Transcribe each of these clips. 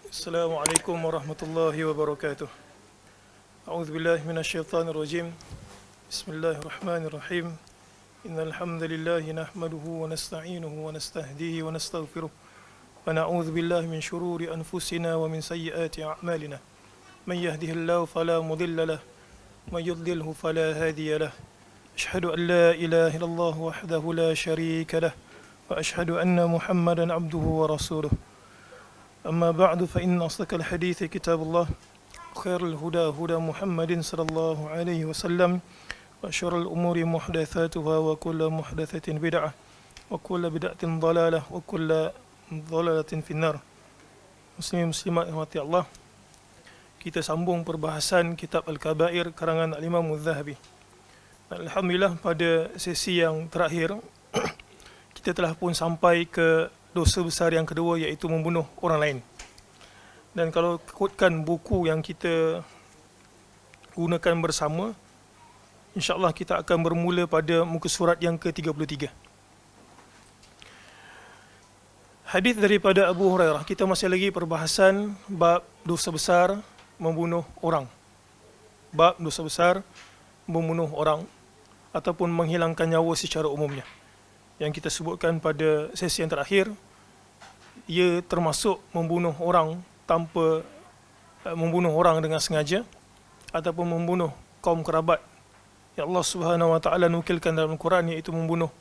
Assalamualaikum warahmatullahi wabarakatuh. A'udzu billahi minasyaitonir rajim. Bismillahirrahmanirrahim. Innal hamdalillahi nahmaduhu wa nasta'inuhu wa nastahdihi wa nastaghfiruh. Wa na'udzu billahi min shururi anfusina wa min sayyiati a'malina. Man yahdihillahu fala mudilla lahu wa man yudlilhu fala hadiya lahu. Ashhadu an la ilaha illallah wahdahu la sharika lahu wa ashhadu anna Muhammadan 'abduhu wa rasuluh. أما بعد فإن أصدق الحديث كتاب الله خير الهدى هدى محمد صلى الله عليه وسلم وشر الأمور محدثاتها وكل محدثة بدعة وكل بدعة ضلالة وكل ضلالة في النار. Muslim muslimat rahmati Allah, kita sambung perbahasan kitab Al-Kabair karangan Al-Imam Al-Zahabi. Alhamdulillah, pada sesi yang terakhir kita telah pun sampai ke dosa besar yang kedua, iaitu membunuh orang lain. Dan kalau ikutkan buku yang kita gunakan bersama, insya-Allah kita akan bermula pada muka surat yang ke-33. Hadis daripada Abu Hurairah. Kita masih lagi perbahasan bab dosa besar membunuh orang. Bab dosa besar membunuh orang ataupun menghilangkan nyawa secara umumnya. Yang kita sebutkan pada sesi yang terakhir, ia termasuk membunuh orang tanpa membunuh orang dengan sengaja ataupun membunuh kaum kerabat yang Allah Subhanahu Wa Taala nukilkan dalam Al-Quran, iaitu membunuh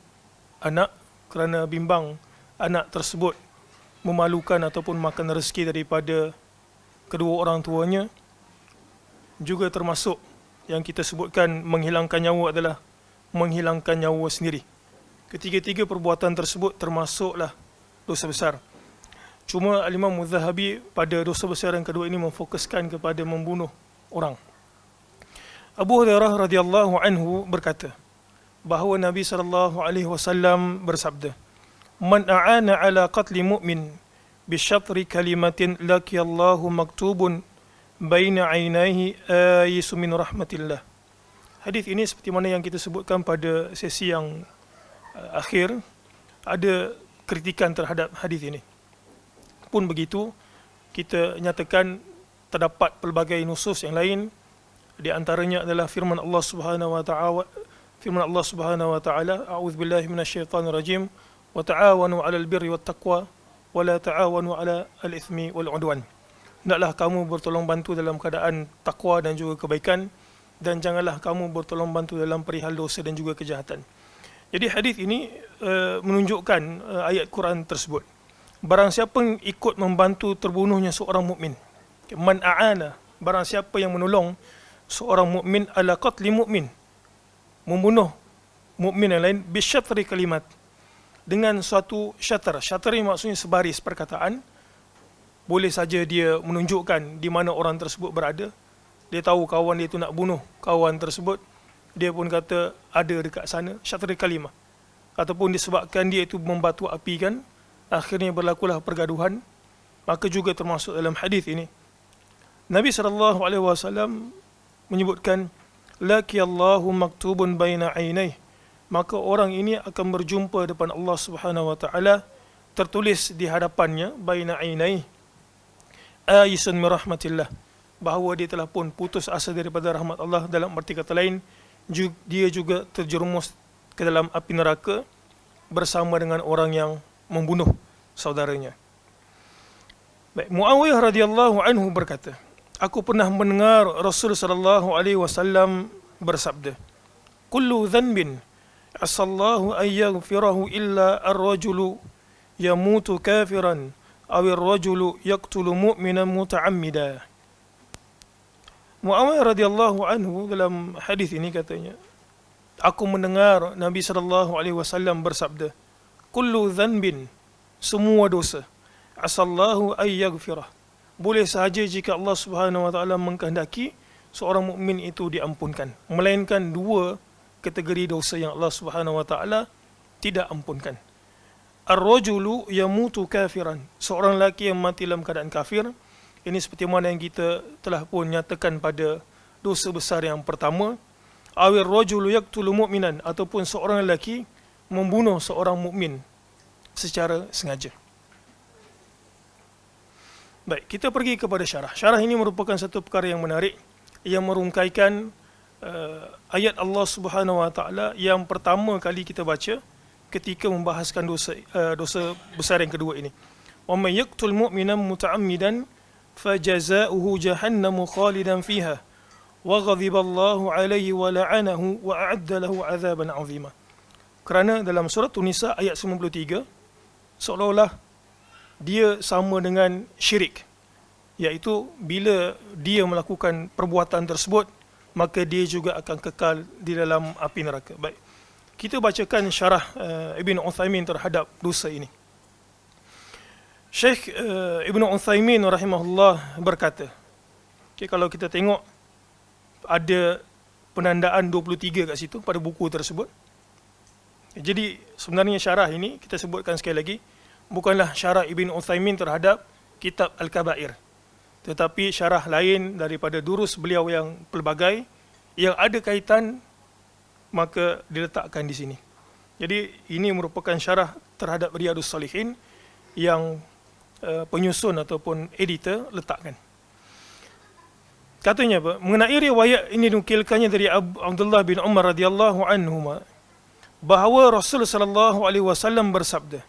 anak kerana bimbang anak tersebut memalukan ataupun makan rezeki daripada kedua orang tuanya. Juga termasuk yang kita sebutkan menghilangkan nyawa adalah menghilangkan nyawa sendiri. Ketiga-tiga perbuatan tersebut termasuklah dosa besar. Cuma Al-Imam Al-Zahabi pada dosa besar yang kedua ini memfokuskan kepada membunuh orang. Abu Hurairah radhiyallahu anhu berkata bahawa Nabi sallallahu alaihi wasallam bersabda, "Man a'ana 'ala qatli mu'min bi syatri kalimatin laqiyallahu maktubun baina 'ainaihi ayisu min rahmatillah." Hadis ini seperti mana yang kita sebutkan pada sesi yang akhir, ada kritikan terhadap hadis ini. Pun begitu, kita nyatakan terdapat pelbagai nusus yang lain, di antaranya adalah firman Allah Subhanahu wa taala, a'udzubillahi minasyaitonir rajim, wa ta'awanu 'alal birri wat taqwa wa la ta'awanu 'alal itsmi wal 'udwan. Hendaklah kamu bertolong bantu dalam keadaan takwa dan juga kebaikan, dan janganlah kamu bertolong bantu dalam perihal dosa dan juga kejahatan. Jadi hadis ini menunjukkan ayat Quran tersebut. Barang siapa yang ikut membantu terbunuhnya seorang mukmin, man a'ana, barang siapa yang menolong seorang mukmin ala qatli mukmin, membunuh mukmin yang lain, bisyatri kalimat, dengan suatu syatar. Syatar ini maksudnya sebaris perkataan. Boleh saja dia menunjukkan di mana orang tersebut berada. Dia tahu kawan dia itu nak bunuh kawan tersebut, dia pun kata ada dekat sana, syatri kalimah. Ataupun disebabkan dia itu membatu api kan, akhirnya berlakulah pergaduhan, maka juga termasuk dalam hadis ini. Nabi SAW menyebutkan, laqiyallahu maktubun baina ainaihi, maka orang ini akan berjumpa depan Allah Subhanahu Wa Taala, tertulis di hadapannya baina ainaihi ayisun min rahmatillah, bahawa dia telah pun putus asa daripada rahmat Allah. Dalam arti kata lain, dia juga terjerumus ke dalam api neraka bersama dengan orang yang membunuh saudaranya. Baik, Muawiyah radhiyallahu anhu berkata, aku pernah mendengar Rasul sallallahu alaihi wasallam bersabda, kullu dhanbin asallahu an yaghfirahu illa ar-rajulu yamutu kafiran aw ar-rajulu yaqtulu mu'minan muta'ammida. Muawiyah radhiyallahu anhu dalam hadis ini katanya, aku mendengar Nabi sallallahu alaihi wasallam bersabda, kullu dhanbin, semua dosa, asallahu ay yaghfirah, boleh sahaja jika Allah Subhanahu wa taala mengkehendaki seorang mukmin itu diampunkan, melainkan dua kategori dosa yang Allah Subhanahu wa taala tidak ampunkan. Ar-rajulu yamutu kafiran, seorang lelaki yang mati dalam keadaan kafir. Ini seperti mana yang kita telah pun nyatakan pada dosa besar yang pertama. Awir rajulu yaqtulu mu'minan, ataupun seorang lelaki membunuh seorang mukmin secara sengaja. Baik, kita pergi kepada syarah. Syarah ini merupakan satu perkara yang menarik yang merungkaikan ayat Allah Subhanahu Wa Taala yang pertama kali kita baca ketika membahaskan dosa besar yang kedua ini. Wa may yaqtul mu'mina muta'ammidan fajaza'uhu jahannamu khalidan fiha wa ghadiba Allahu 'alaihi wa la'anahu wa a'adda lahu 'adzaban 'azima. Kerana dalam surah An-Nisa ayat 93 seolah-olah dia sama dengan syirik, iaitu bila dia melakukan perbuatan tersebut maka dia juga akan kekal di dalam api neraka. Baik, kita bacakan syarah Ibn Uthaymin terhadap dosa ini. Syekh Ibn Uthaymin rahimahullah berkata, kalau kita tengok ada penandaan 23 kat situ pada buku tersebut. Jadi sebenarnya syarah ini kita sebutkan sekali lagi bukanlah syarah Ibn Uthaymin terhadap kitab Al-Kabair, tetapi syarah lain daripada durus beliau yang pelbagai yang ada kaitan maka diletakkan di sini. Jadi ini merupakan syarah terhadap Riyadhus Salihin yang penyusun ataupun editor letakkan. Katanya apa? Mengenai riwayat ini dinukilkannya dari Abdullah bin Umar radhiyallahu anhuma bahawa Rasul sallallahu alaihi wasallam bersabda,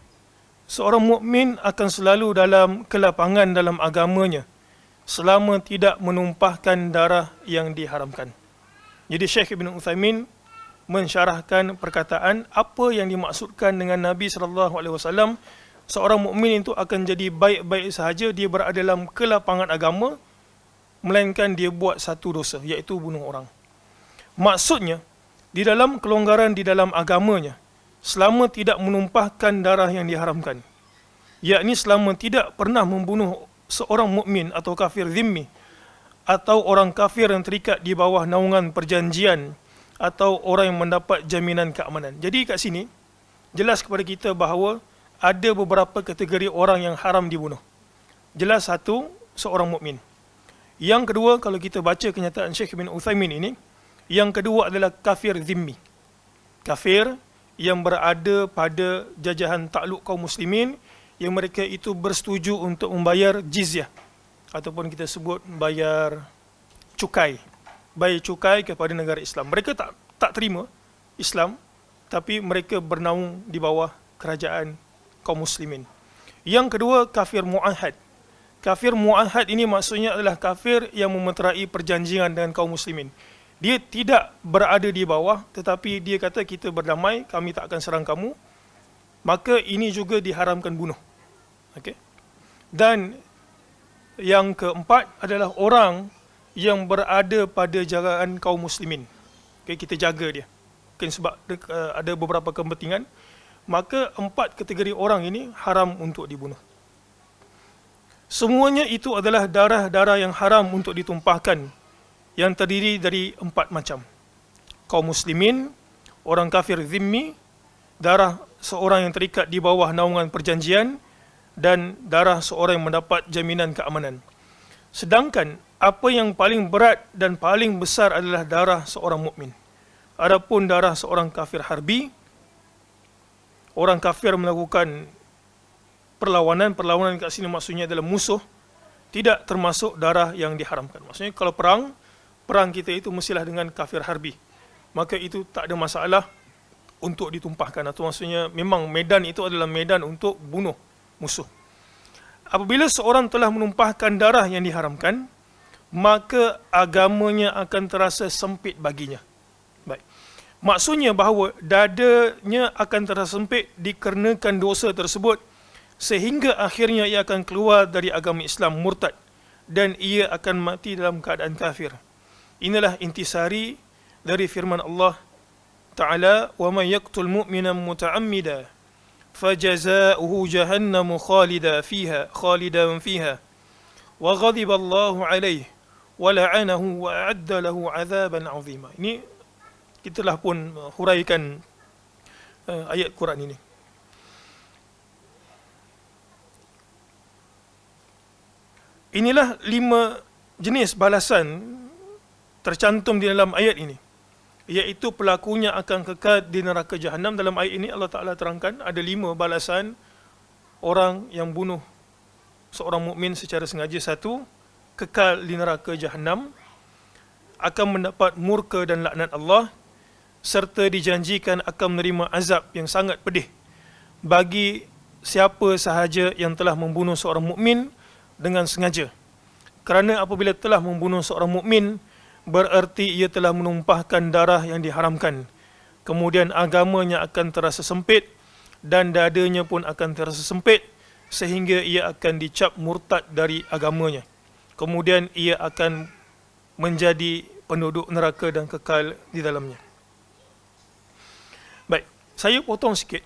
seorang mukmin akan selalu dalam kelapangan dalam agamanya selama tidak menumpahkan darah yang diharamkan. Jadi Syekh Ibn Uthaymin mensyarahkan perkataan apa yang dimaksudkan dengan Nabi sallallahu alaihi wasallam, seorang mukmin itu akan jadi baik-baik sahaja dia berada dalam kelapangan agama melainkan dia buat satu dosa, iaitu bunuh orang. Maksudnya di dalam kelonggaran di dalam agamanya selama tidak menumpahkan darah yang diharamkan, yakni selama tidak pernah membunuh seorang mukmin atau kafir zimmi atau orang kafir yang terikat di bawah naungan perjanjian atau orang yang mendapat jaminan keamanan. Jadi kat sini jelas kepada kita bahawa ada beberapa kategori orang yang haram dibunuh. Jelas satu, seorang mukmin. Yang kedua, kalau kita baca kenyataan Syekh bin Uthaymin ini, yang kedua adalah kafir zimmi. Kafir yang berada pada jajahan takluk kaum muslimin yang mereka itu bersetuju untuk membayar jizyah ataupun kita sebut bayar cukai. Bayar cukai kepada negara Islam. Mereka tak terima Islam tapi mereka bernaung di bawah kerajaan kaum muslimin. Yang kedua, kafir mu'ahad. Kafir mu'ahad ini maksudnya adalah kafir yang memeterai perjanjian dengan kaum muslimin. Dia tidak berada di bawah tetapi dia kata kita berdamai, kami tak akan serang kamu. Maka ini juga diharamkan bunuh. Okay? Dan yang keempat adalah orang yang berada pada jagaan kaum muslimin. Okay, kita jaga dia. Mungkin sebab ada beberapa kepentingan. Maka empat kategori orang ini haram untuk dibunuh. Semuanya itu adalah darah-darah yang haram untuk ditumpahkan, yang terdiri dari empat macam. Kaum muslimin, orang kafir zimmi, darah seorang yang terikat di bawah naungan perjanjian, dan darah seorang yang mendapat jaminan keamanan. Sedangkan apa yang paling berat dan paling besar adalah darah seorang mukmin. Adapun darah seorang kafir harbi, orang kafir melakukan perlawanan kat sini maksudnya adalah musuh, tidak termasuk darah yang diharamkan. Maksudnya kalau perang kita itu mestilah dengan kafir harbi. Maka itu tak ada masalah untuk ditumpahkan. Atau maksudnya memang medan itu adalah medan untuk bunuh musuh. Apabila seorang telah menumpahkan darah yang diharamkan, maka agamanya akan terasa sempit baginya. Baik. Maksudnya bahawa dadanya akan terasa sempit dikarenakan dosa tersebut, sehingga akhirnya ia akan keluar dari agama Islam murtad dan ia akan mati dalam keadaan kafir. Inilah intisari dari firman Allah Ta'ala, وَمَنْ يَقْتُلْ مُؤْمِنًا مُتَعَمِّدًا فَجَزَاؤُهُ جَهَنَّمُ خَالِدًا فِيهَا وَغَضِبَ اللَّهُ عَلَيْهِ وَلَعَنَهُ وَأَعَدَّ لَهُ عَذَابًا عَظِيمًا. Ini kita telah pun huraikan ayat Quran ini. Inilah 5 jenis balasan tercantum di dalam ayat ini, iaitu pelakunya akan kekal di neraka Jahannam. Dalam ayat ini Allah Ta'ala terangkan ada 5 balasan orang yang bunuh seorang mukmin secara sengaja, satu, kekal di neraka Jahannam, akan mendapat murka dan laknat Allah, serta dijanjikan akan menerima azab yang sangat pedih bagi siapa sahaja yang telah membunuh seorang mukmin dengan sengaja. Kerana apabila telah membunuh seorang mukmin, bererti ia telah menumpahkan darah yang diharamkan. Kemudian agamanya akan terasa sempit dan dadanya pun akan terasa sempit sehingga ia akan dicap murtad dari agamanya. Kemudian ia akan menjadi penduduk neraka dan kekal di dalamnya. Baik, saya potong sikit.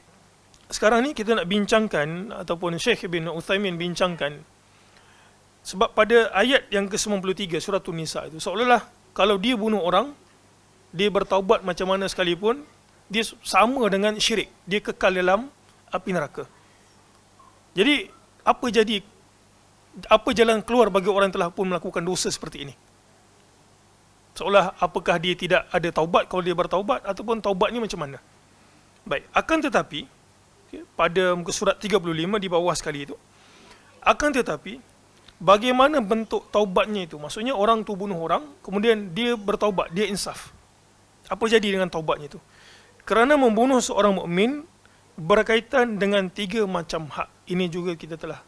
Sekarang ni kita nak bincangkan, ataupun Syekh Ibn Uthaymin bincangkan, sebab pada ayat yang ke-93 surah An-Nisa itu, seolah-olah kalau dia bunuh orang, dia bertaubat macam mana sekalipun, dia sama dengan syirik, dia kekal dalam api neraka. Jadi apa jalan keluar bagi orang yang telah pun melakukan dosa seperti ini? Seolah apakah dia tidak ada taubat kalau dia bertaubat, ataupun taubatnya macam mana? Baik, akan tetapi pada muka surat 35 di bawah sekali itu, akan tetapi bagaimana bentuk taubatnya itu? Maksudnya orang tu bunuh orang, kemudian dia bertaubat, dia insaf. Apa jadi dengan taubatnya itu? Kerana membunuh seorang mukmin berkaitan dengan 3 macam hak. Ini juga kita telah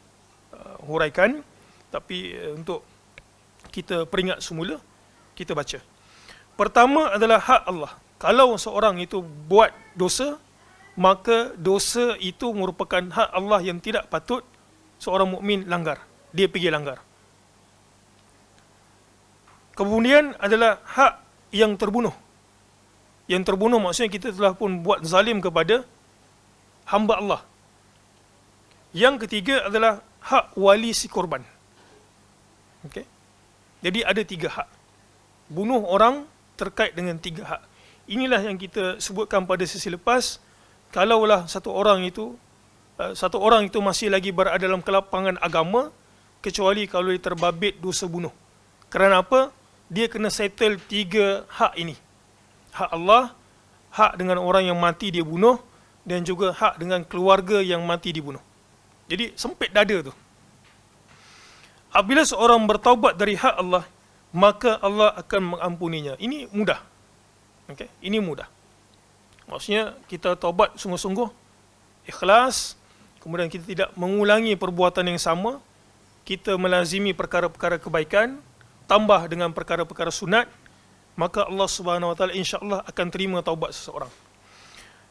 huraikan, tapi untuk kita peringat semula, kita baca. Pertama adalah hak Allah. Kalau seorang itu buat dosa, maka dosa itu merupakan hak Allah yang tidak patut seorang mukmin langgar. Dia pergi langgar. Kemudian adalah hak yang terbunuh. Yang terbunuh maksudnya kita telah pun buat zalim kepada hamba Allah. Yang ketiga adalah hak wali si korban. Okay? Jadi ada 3 hak. Bunuh orang terkait dengan 3 hak. Inilah yang kita sebutkan pada sesi lepas. Kalaulah satu orang itu masih lagi berada dalam kelapangan agama, kecuali kalau dia terbabit dosa bunuh. Kerana apa? Dia kena settle 3 hak ini. Hak Allah, hak dengan orang yang mati dia bunuh, dan juga hak dengan keluarga yang mati dibunuh. Jadi sempit dada tu. Apabila seorang bertaubat dari hak Allah, maka Allah akan mengampuninya. Ini mudah. Okay? Ini mudah. Maksudnya kita taubat sungguh-sungguh, ikhlas, kemudian kita tidak mengulangi perbuatan yang sama, kita melazimi perkara-perkara kebaikan, tambah dengan perkara-perkara sunat, maka Allah Subhanahu Wa Taala insya-Allah akan terima taubat seseorang.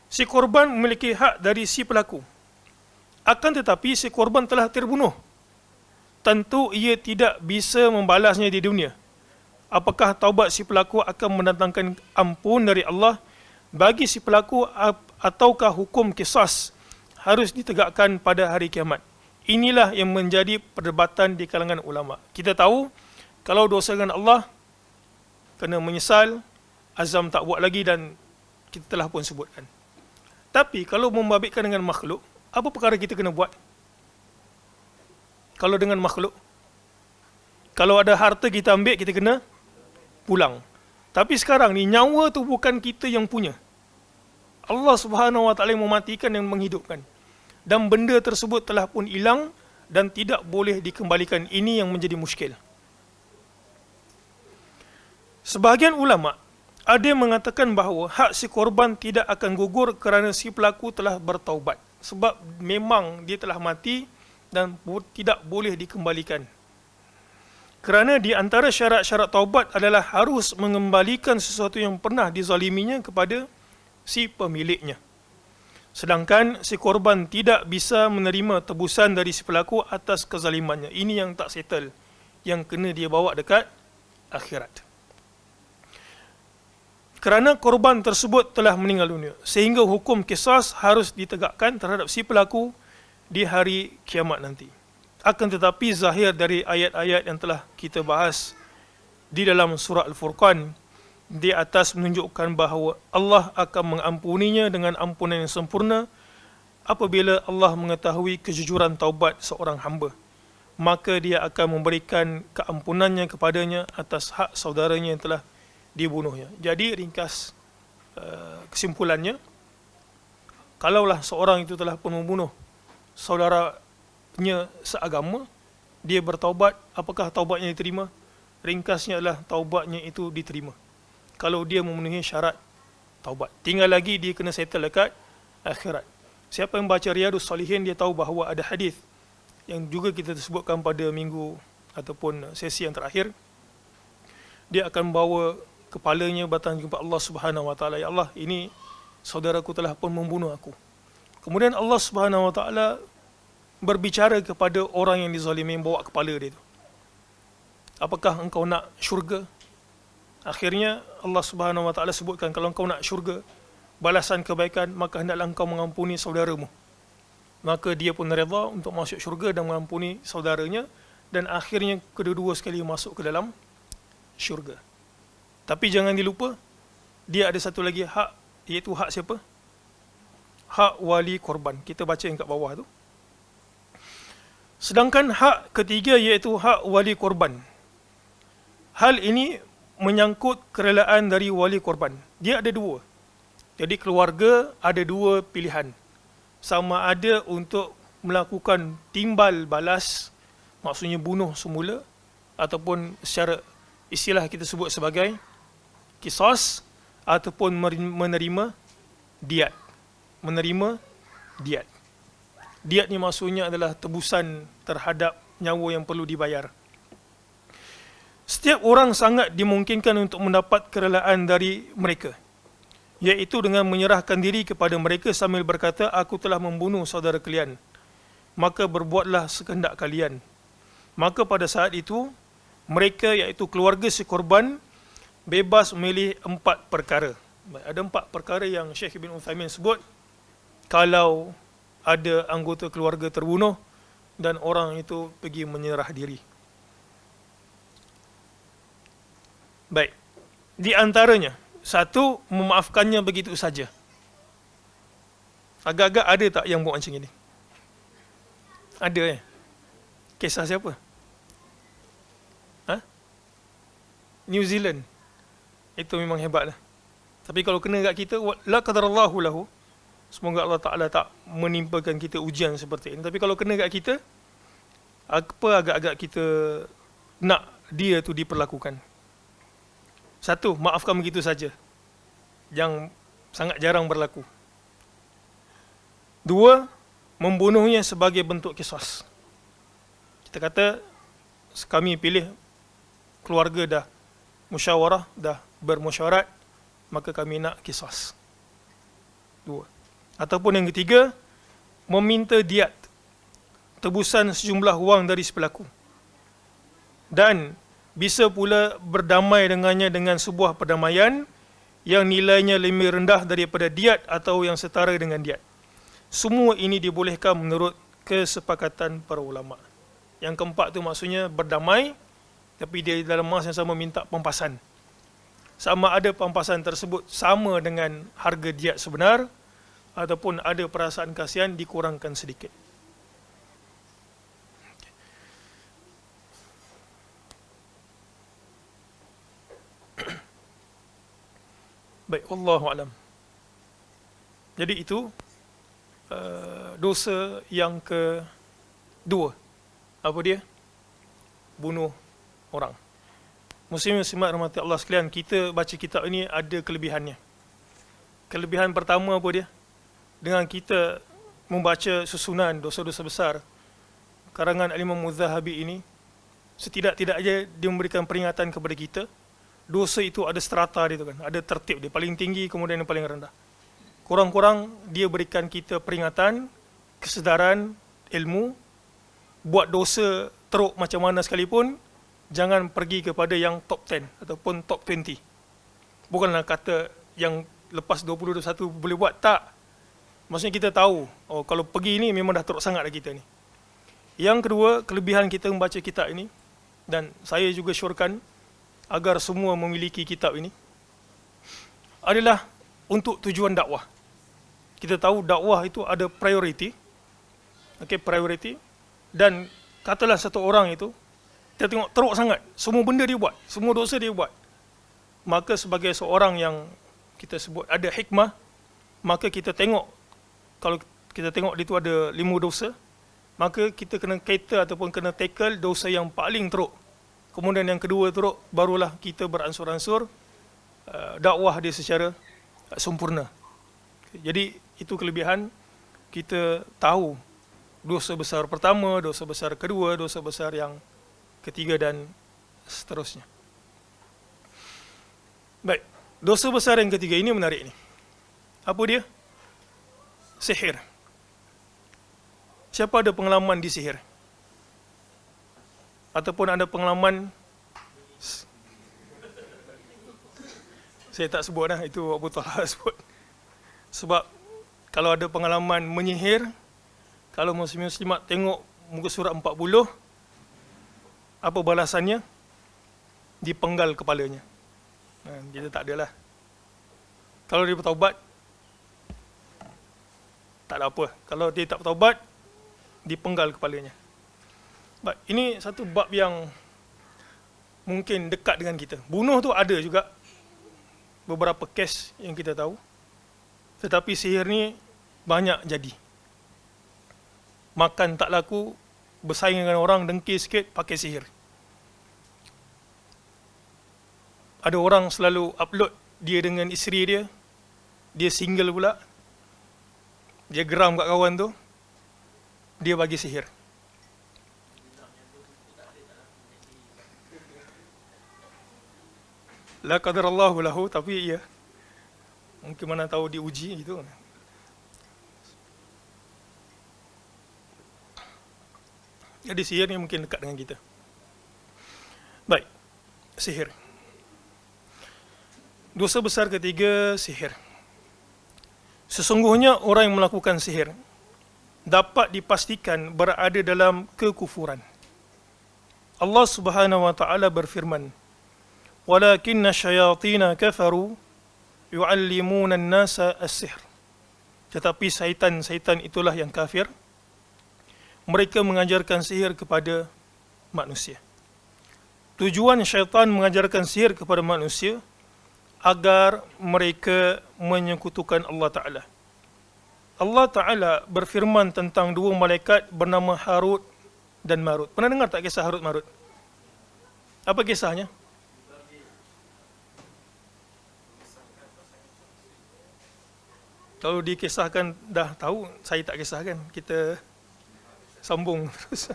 Si korban memiliki hak dari si pelaku. Akan tetapi si korban telah terbunuh. Tentu ia tidak bisa membalasnya di dunia. Apakah taubat si pelaku akan mendatangkan ampun dari Allah bagi si pelaku, ataukah hukum qisas harus ditegakkan pada hari kiamat? Inilah yang menjadi perdebatan di kalangan ulama. Kita tahu kalau dosa dengan Allah kena menyesal, azam tak buat lagi, dan kita telah pun sebutkan. Tapi kalau membabitkan dengan makhluk, apa perkara kita kena buat? Kalau dengan makhluk, kalau ada harta kita ambil, kita kena pulang. Tapi sekarang ni nyawa tu bukan kita yang punya. Allah Subhanahu Wa Taala yang mematikan dan menghidupkan. Dan benda tersebut telah pun hilang dan tidak boleh dikembalikan. Ini yang menjadi muskil. Sebahagian ulama ada yang mengatakan bahawa hak si korban tidak akan gugur kerana si pelaku telah bertaubat. Sebab memang dia telah mati dan tidak boleh dikembalikan. Kerana di antara syarat-syarat taubat adalah harus mengembalikan sesuatu yang pernah dizaliminya kepada si pemiliknya. Sedangkan si korban tidak bisa menerima tebusan dari si pelaku atas kezalimannya. Ini yang tak settle, yang kena dia bawa dekat akhirat. Kerana korban tersebut telah meninggal dunia, sehingga hukum qisas harus ditegakkan terhadap si pelaku di hari kiamat nanti. Akan tetapi zahir dari ayat-ayat yang telah kita bahas di dalam surah Al-Furqan di atas menunjukkan bahawa Allah akan mengampuninya dengan ampunan yang sempurna apabila Allah mengetahui kejujuran taubat seorang hamba. Maka dia akan memberikan keampunannya kepadanya atas hak saudaranya yang telah dibunuhnya. Jadi ringkas kesimpulannya, kalaulah seorang itu telah pun membunuh saudaranya seagama, dia bertaubat, apakah taubatnya diterima? Ringkasnya adalah taubatnya itu diterima kalau dia memenuhi syarat taubat. Tinggal lagi dia kena settle dekat akhirat. Siapa yang baca Riyadhus Salihin, dia tahu bahawa ada hadis yang juga kita sebutkan pada minggu ataupun sesi yang terakhir. Dia akan bawa kepalanya datang jumpa Allah Subhanahu Wa Taala. Ya Allah, ini saudaraku telah pun membunuh aku. Kemudian Allah Subhanahu Wa Taala berbicara kepada orang yang dizalimi, bawa kepala dia tu. Apakah engkau nak syurga? Akhirnya Allah Subhanahu Wa Taala sebutkan, kalau engkau nak syurga, balasan kebaikan, maka hendaklah engkau mengampuni saudaramu. Maka dia pun redha untuk masuk syurga dan mengampuni saudaranya, dan akhirnya kedua-dua sekali masuk ke dalam syurga. Tapi jangan dilupa, dia ada satu lagi hak, iaitu hak siapa? Hak wali korban. Kita baca yang kat bawah tu. Sedangkan hak ketiga iaitu hak wali korban. Hal ini menyangkut kerelaan dari wali korban. Dia ada dua. Jadi keluarga ada dua pilihan. Sama ada untuk melakukan timbal balas, maksudnya bunuh semula, ataupun secara istilah kita sebut sebagai qisas, ataupun menerima diat. Menerima diat. Diat ni maksudnya adalah tebusan terhadap nyawa yang perlu dibayar. Setiap orang sangat dimungkinkan untuk mendapat kerelaan dari mereka, iaitu dengan menyerahkan diri kepada mereka sambil berkata, aku telah membunuh saudara kalian, maka berbuatlah sekehendak kalian. Maka pada saat itu, mereka iaitu keluarga si korban bebas memilih 4 perkara. Ada 4 perkara yang Syekh Ibn Uthaymin sebut kalau ada anggota keluarga terbunuh dan orang itu pergi menyerah diri. Baik, di antaranya, satu, memaafkannya begitu saja. Agak-agak ada tak yang buat macam ini? Ada Kisah siapa? New Zealand. Itu memang hebatlah. Tapi kalau kena kat kita, la qadarallahu lahu. Semoga Allah Ta'ala tak menimpakan kita ujian seperti ini. Tapi kalau kena kat kita, apa agak-agak kita nak dia tu diperlakukan? Satu, maafkan begitu saja, yang sangat jarang berlaku. Dua, membunuhnya sebagai bentuk qisas. Kita kata, kami pilih keluarga dah musyawarah, dah bermusyawarat, maka kami nak qisas. Dua. Ataupun yang ketiga, meminta diat, tebusan sejumlah wang dari si pelaku. Dan bisa pula berdamai dengannya dengan sebuah perdamaian yang nilainya lebih rendah daripada diat atau yang setara dengan diat. Semua ini dibolehkan menurut kesepakatan para ulama. Yang keempat tu maksudnya berdamai, tapi dia dalam masa yang sama minta pampasan. Sama ada pampasan tersebut sama dengan harga diat sebenar, ataupun ada perasaan kasihan dikurangkan sedikit. Baik, wallahu alam. Jadi itu dosa yang kedua. Apa dia? Bunuh orang. Muslim-muslimat rahmati Allah sekalian, kita baca kitab ini ada kelebihannya. Kelebihan pertama apa dia? Dengan kita membaca susunan dosa-dosa besar karangan Al-Imam Mudzahabi ini, setidak-tidaknya dia memberikan peringatan kepada kita. Dosa itu ada strata dia tu kan, ada tertib dia, paling tinggi kemudian yang paling rendah. Kurang-kurang dia berikan kita peringatan, kesedaran, ilmu. Buat dosa teruk macam mana sekalipun, jangan pergi kepada yang top 10 ataupun top 20. Bukanlah kata yang lepas 20-21 boleh buat, tak. Maksudnya kita tahu, oh kalau pergi ni memang dah teruk sangat dah kita ni. Yang kedua, kelebihan kita membaca kitab ini, dan saya juga syorkan agar semua memiliki kitab ini, adalah untuk tujuan dakwah. Kita tahu dakwah itu ada priority, priority, dan katalah satu orang itu, kita tengok teruk sangat, semua benda dia buat, semua dosa dia buat, maka sebagai seorang yang kita sebut ada hikmah, maka kita tengok, kalau kita tengok dia itu ada 5 dosa, maka kita kena cater ataupun kena tackle dosa yang paling teruk. Kemudian yang kedua teruk, barulah kita beransur-ansur dakwah dia secara sempurna. Jadi itu kelebihan kita tahu dosa besar pertama, dosa besar kedua, dosa besar yang ketiga dan seterusnya. Baik, dosa besar yang ketiga ini menarik ni. Apa dia? Sihir. Siapa ada pengalaman di sihir? Ataupun ada pengalaman, saya tak sebut lah, itu Abu Talha sebut. Sebab kalau ada pengalaman menyihir, kalau muslimat tengok muka surat 40, apa balasannya? Dipenggal kepalanya. Kita tak adalah. Kalau dia bertaubat, tak ada apa. Kalau dia tak bertaubat, dipenggal kepalanya. Ini satu bab yang mungkin dekat dengan kita. Bunuh tu ada juga beberapa kes yang kita tahu. Tetapi sihir ni banyak jadi. Makan tak laku, bersaing dengan orang, dengki sikit, pakai sihir. Ada orang selalu upload dia dengan isteri dia, dia single pula, dia geram kat kawan tu, dia bagi sihir. La qadarallahu lahu, tapi ya, mungkin mana tahu diuji gitu. Jadi sihir ni mungkin dekat dengan kita. Baik, sihir. Dosa besar ketiga, sihir. Sesungguhnya orang yang melakukan sihir dapat dipastikan berada dalam kekufuran. Allah Subhanahu wa taala berfirman, "Walakinna syayatina kafaru yu'allimuna an-nasa as-sihr." Tetapi syaitan itulah yang kafir. Mereka mengajarkan sihir kepada manusia. Tujuan syaitan mengajarkan sihir kepada manusia agar mereka menyekutukan Allah Ta'ala. Allah Ta'ala berfirman tentang dua malaikat bernama Harut dan Marut. Pernah dengar tak kisah Harut Marut? Apa kisahnya? Kalau dikisahkan dah tahu, saya tak kisahkan. Kita sambung terus.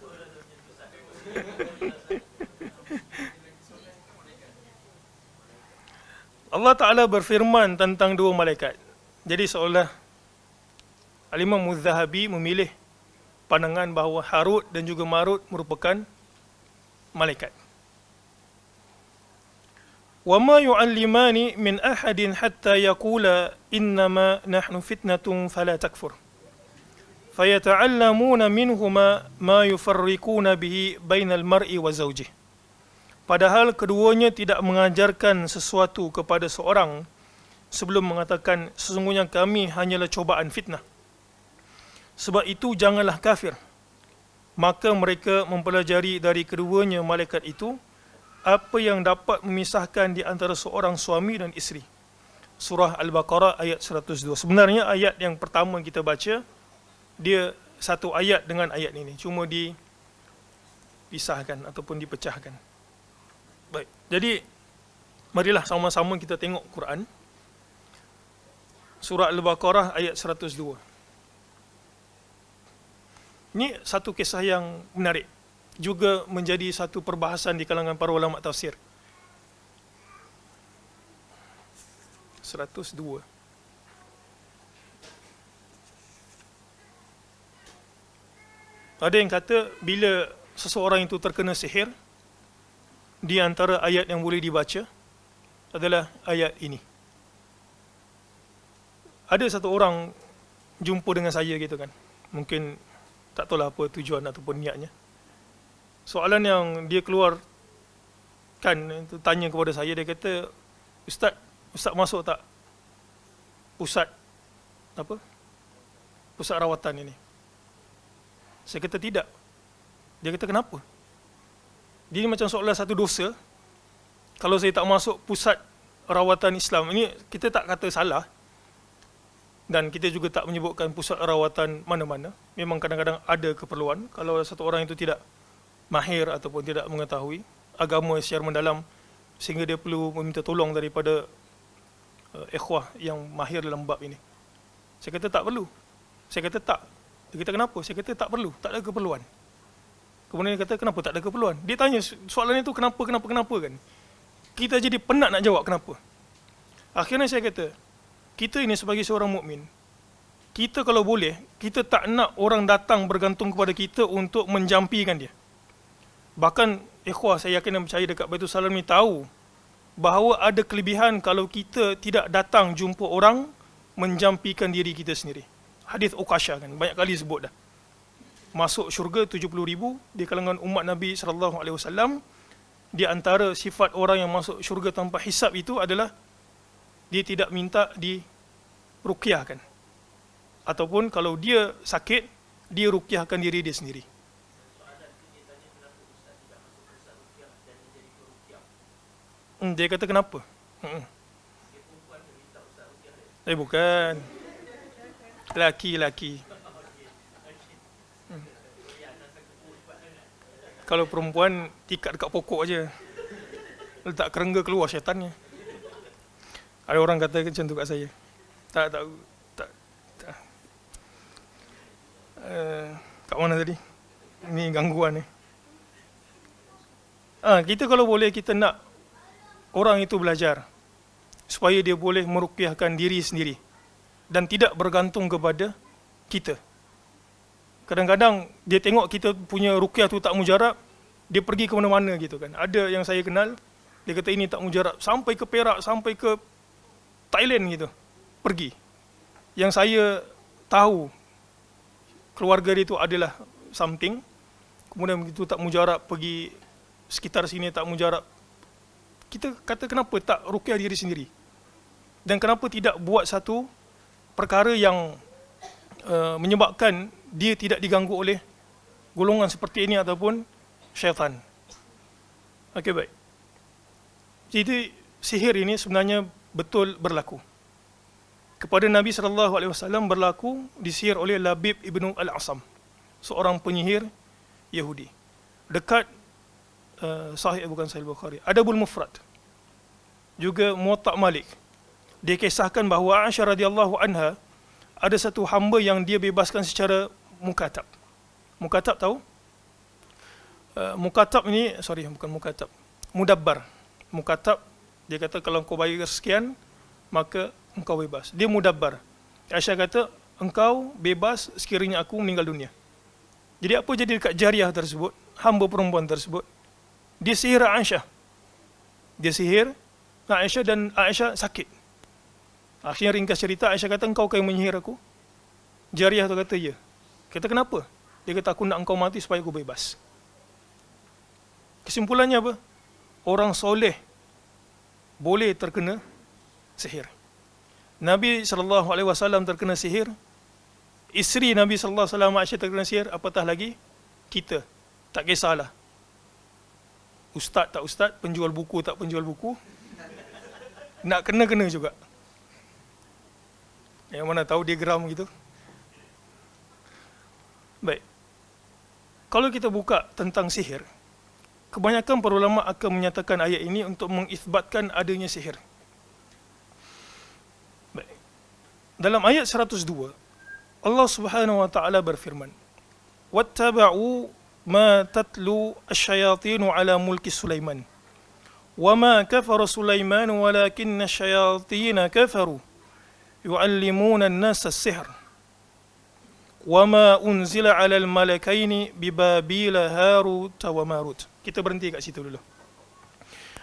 Allah Ta'ala berfirman tentang dua malaikat. Jadi seolah Al-Imam Muz-Zahabi memilih pandangan bahawa Harut dan juga Marut merupakan malaikat. وَمَا يُعَلِّمَانِ مِنْ أَحَدٍ حَتَّى يَقُولَ إِنَّمَا نَحْنُ فِتْنَةٌ فَلَا تَكْفُرْ فَيَتَعَلَّمُونَ مِنْهُمَا مَا يُفَرِّقُونَ بِهِ بَيْنَ الْمَرْءِ وَزَوْجِهِ. Padahal keduanya tidak mengajarkan sesuatu kepada seorang sebelum mengatakan sesungguhnya kami hanyalah cobaan fitnah. Sebab itu janganlah kafir. Maka mereka mempelajari dari keduanya malaikat itu apa yang dapat memisahkan di antara seorang suami dan isteri. Surah Al-Baqarah ayat 102. Sebenarnya ayat yang pertama kita baca, dia satu ayat dengan ayat ini, cuma dipisahkan ataupun dipecahkan. Baik, jadi marilah sama-sama kita tengok Quran. Surah Al-Baqarah ayat 102. Ini satu kisah yang menarik, juga menjadi satu perbahasan di kalangan para ulama tafsir. 102. Ada yang kata bila seseorang itu terkena sihir, di antara ayat yang boleh dibaca adalah ayat ini. Ada satu orang jumpa dengan saya gitu kan, mungkin tak tahulah apa tujuan ataupun niatnya. Soalan yang dia keluarkan, tanya kepada saya, dia kata, Ustaz masuk tak pusat rawatan ini? Saya kata tidak. Dia kata kenapa? Dia ni macam seolah satu dosa kalau saya tak masuk pusat rawatan Islam. Ini kita tak kata salah, Dan kita juga tak menyebutkan pusat rawatan mana-mana. Memang kadang-kadang ada keperluan. Kalau satu orang itu tidak mahir ataupun tidak mengetahui agama secara mendalam sehingga dia perlu meminta tolong daripada ikhwah yang mahir dalam bab ini. Saya kata tak perlu. Saya kata tak. Dia kata kenapa? Saya kata tak perlu. Tak ada keperluan. Kemudian dia kata kenapa tak ada keperluan? Dia tanya soalan itu kenapa kan. Kita jadi penat nak jawab kenapa. Akhirnya saya kata, kita ini sebagai seorang mukmin, kita kalau boleh, kita tak nak orang datang bergantung kepada kita untuk menjampikan dia. Bahkan ikhwah saya yakin dan percaya dekat Baitul Salam ni tahu bahawa ada kelebihan kalau kita tidak datang jumpa orang menjampikan diri kita sendiri. Hadis Uqasha kan, banyak kali sebut dah. Masuk syurga 70,000 di kalangan umat Nabi SAW. Di antara sifat orang yang masuk syurga tanpa hisab itu adalah dia tidak minta diruqyahkan. Ataupun kalau dia sakit, dia ruqyahkan diri dia sendiri. Dia kata kenapa? Bukan. Laki-laki. Kalau perempuan, ikat dekat pokok aje. Letak kerengga keluar syaitannya. Ada orang kata macam tu kat saya. Tak. Kat mana tadi? Ini gangguan ni. Kita kalau boleh, kita nak orang itu belajar supaya dia boleh meruqyahkan diri sendiri dan tidak bergantung kepada kita. Kadang-kadang dia tengok kita punya ruqyah tu tak mujarab, dia pergi ke mana-mana gitu kan. Ada yang saya kenal, dia kata ini tak mujarab, sampai ke Perak, sampai ke Thailand gitu, pergi. Yang saya tahu keluarga dia itu adalah something, kemudian begitu tak mujarab, pergi sekitar sini tak mujarab. Kita kata kenapa tak ruqyah diri sendiri? Dan kenapa tidak buat satu perkara yang menyebabkan dia tidak diganggu oleh golongan seperti ini ataupun syaitan. Okey, baik. Jadi sihir ini sebenarnya betul berlaku. Kepada Nabi SAW berlaku disihir oleh Labib ibnu Al-Asam, seorang penyihir Yahudi. Dekat Sahih Bukhari, Adabul Mufrad, juga Muwatta' Malik, dia kisahkan bahawa Aisyah radhiyallahu anha ada satu hamba yang dia bebaskan secara mukatab. Mukatab tahu? Mukatab ini, mudabbar. Mukatab, dia kata kalau kau bayar sekian, maka engkau bebas. Dia mudabbar. Aisyah kata, engkau bebas sekiranya aku meninggal dunia. Jadi apa jadi dekat jariah tersebut, hamba perempuan tersebut? Dia sihir Aisyah. Dia sihir Aisyah dan Aisyah sakit. Akhirnya ringkas cerita, Aisyah kata, engkau yang menyihir aku? Jariah tu kata, ya. Kata, kenapa? Dia kata, aku nak engkau mati supaya aku bebas. Kesimpulannya apa? Orang soleh boleh terkena sihir. Nabi SAW terkena sihir. Isteri Nabi SAW Aisyah terkena sihir. Apatah lagi kita. Tak kisahlah. Ustaz tak ustaz, penjual buku tak penjual buku, nak kena juga. Yang mana tahu dia geram gitu. Baik. Kalau kita buka tentang sihir, kebanyakan para ulama akan menyatakan ayat ini untuk mengisbatkan adanya sihir. Baik. Dalam ayat 102, Allah Subhanahu wa taala berfirman, "Wattaba'u ma tatlu asy-syayatinu 'ala mulki Sulaiman. Wa ma kafara Sulaiman walakinna asy-syayatina kafaru yu'allimuna an-nasa as-sihr. Wa ma unzila 'ala al-malakaini bi Babila Harut wa Marut." Kita berhenti kat situ dulu.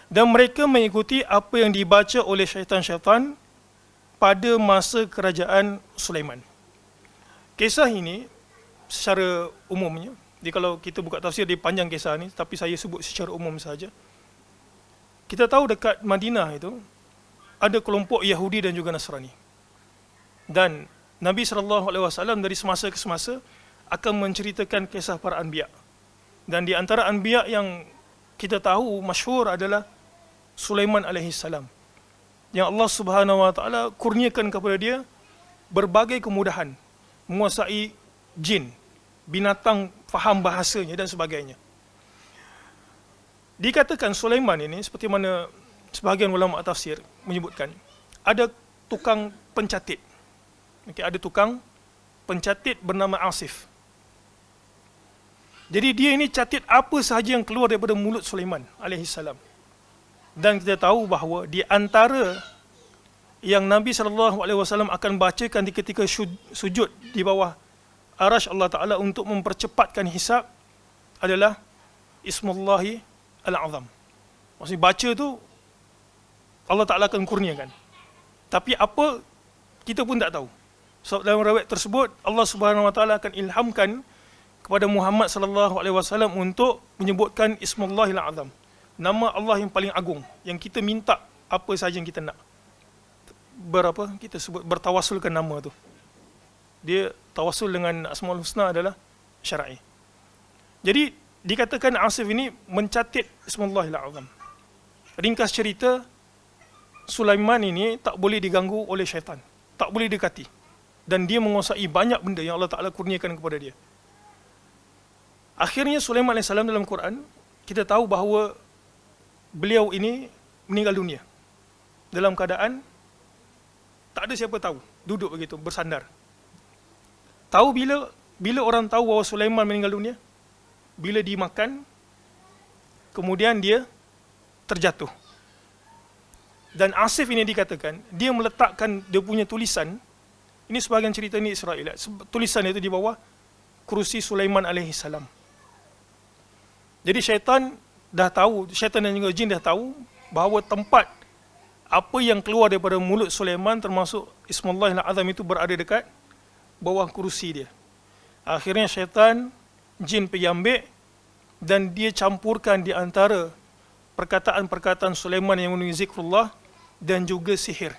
Dan mereka mengikuti apa yang dibaca oleh syaitan-syaitan pada masa kerajaan Sulaiman. Kisah ini secara umumnya, jadi kalau kita buka tafsir dia panjang kisah ni, tapi saya sebut secara umum saja. Kita tahu dekat Madinah itu ada kelompok Yahudi dan juga Nasrani. Dan Nabi SAW dari semasa ke semasa akan menceritakan kisah para anbiya. Dan di antara anbiya yang kita tahu masyhur adalah Sulaiman alaihissalam, yang Allah Subhanahu wa taala kurniakan kepada dia berbagai kemudahan, menguasai jin, binatang, faham bahasanya dan sebagainya. Dikatakan Sulaiman ini, seperti mana sebahagian ulama tafsir menyebutkan, ada tukang pencatit. Ada tukang pencatit bernama Asif. Jadi dia ini catit apa sahaja yang keluar daripada mulut Sulaiman alaihissalam. Dan kita tahu bahawa di antara yang Nabi SAW akan bacakan di ketika sujud di bawah arash Allah Ta'ala untuk mempercepatkan hisab adalah Ismullahi Al-Azam. Maksudnya baca tu Allah Ta'ala akan kurniakan. Tapi apa, kita pun tak tahu. So, dalam riwayat tersebut, Allah Subhanahu Wa Ta'ala akan ilhamkan kepada Muhammad SAW untuk menyebutkan Ismullahil Azam, nama Allah yang paling agung, yang kita minta apa sahaja yang kita nak. Kita sebut bertawasulkan nama tu. Dia tawasul dengan Asmaul Husna adalah syar'i. Jadi dikatakan Asif ini mencatit Ismullahil Azam. Ringkas cerita, Sulaiman ini tak boleh diganggu oleh syaitan, tak boleh dekati, dan dia menguasai banyak benda yang Allah Ta'ala kurniakan kepada dia. Akhirnya Sulaiman AS dalam Quran, kita tahu bahawa beliau ini meninggal dunia dalam keadaan tak ada siapa tahu, duduk begitu, bersandar. Tahu bila orang tahu bahawa Sulaiman meninggal dunia? Bila dimakan, kemudian dia terjatuh. Dan Asif ini dikatakan, dia meletakkan dia punya tulisan, ini sebahagian cerita ni Israel, tulisan itu di bawah kerusi Sulaiman alaihissalam. Jadi syaitan dah tahu, syaitan dan juga jin dah tahu bahawa tempat apa yang keluar daripada mulut Sulaiman termasuk Ismullahil Azam itu berada dekat bawah kerusi dia. Akhirnya syaitan, jin pergi ambil dan dia campurkan di antara perkataan-perkataan Sulaiman yang memenuhi zikrullah dan juga sihir.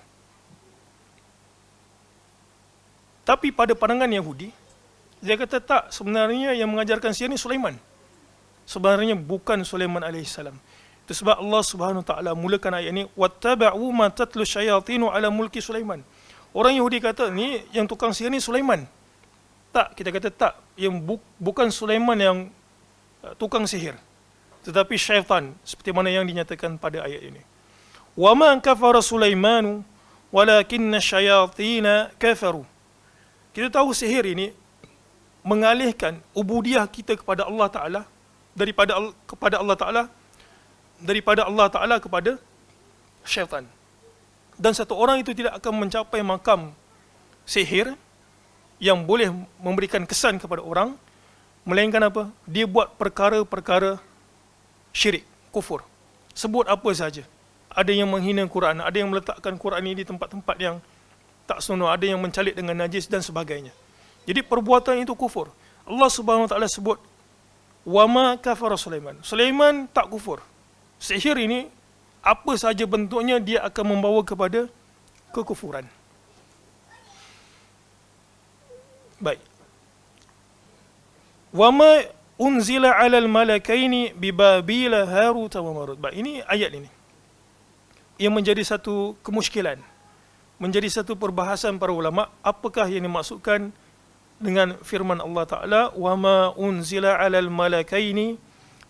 Tapi pada pandangan Yahudi, dia kata tak, sebenarnya yang mengajarkan sihir ni Sulaiman. Sebenarnya bukan Sulaiman alaihissalam. Itu sebab Allah Subhanahu Wa Ta'ala mulakan ayat ini, wattaba'u ma tatlu syayatinu ala mulki Sulaiman. Orang Yahudi kata ni yang tukang sihir ni Sulaiman. Tak, kita kata tak, yang bukan Sulaiman yang tukang sihir, tetapi syaitan, seperti mana yang dinyatakan pada ayat ini. Wa ma kafara Sulaimanu walakinna syayatina kafaru. Kita tahu sihir ini mengalihkan ubudiyah kita kepada Allah Ta'ala daripada Allah Ta'ala kepada syaitan. Dan satu orang itu tidak akan mencapai makam sihir yang boleh memberikan kesan kepada orang, melainkan apa? Dia buat perkara-perkara syirik, kufur. Sebut apa saja. Ada yang menghina Quran, ada yang meletakkan Quran ini di tempat-tempat yang tak senonoh, ada yang mencalik dengan najis dan sebagainya. Jadi perbuatan itu kufur. Allah Subhanahu Wa Ta'ala sebut, wama kafara Sulaiman. Sulaiman tak kufur. Sihir ini, apa saja bentuknya, dia akan membawa kepada kekufuran. Baik. Wama unzila 'alal malakaini bi Babila Harut wa Marut. Baik, ini ayat ini yang menjadi satu kemusykilan, menjadi satu perbahasan para ulama, apakah yang dimaksudkan dengan firman Allah Ta'ala, wama unzila 'alal malakaini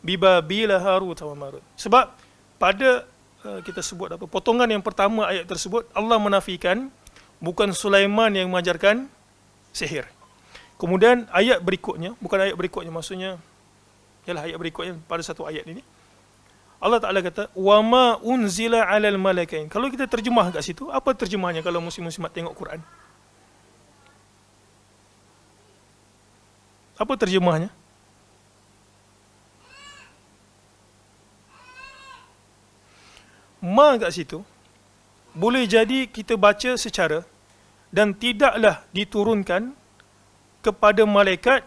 bi Babila Harut wa Marut. Sebab pada kita sebut apa, potongan yang pertama ayat tersebut, Allah menafikan bukan Sulaiman yang mengajarkan sihir. Kemudian ayat berikutnya, bukan ayat berikutnya, maksudnya ialah ayat berikutnya pada satu ayat ini, Allah Ta'ala kata, wama unzila 'alal malakain. Kalau kita terjemah kat situ, apa terjemahnya kalau muslim-muslimat tengok Quran? Apa terjemahnya? Ma kat situ boleh jadi kita baca secara dan tidaklah diturunkan kepada malaikat,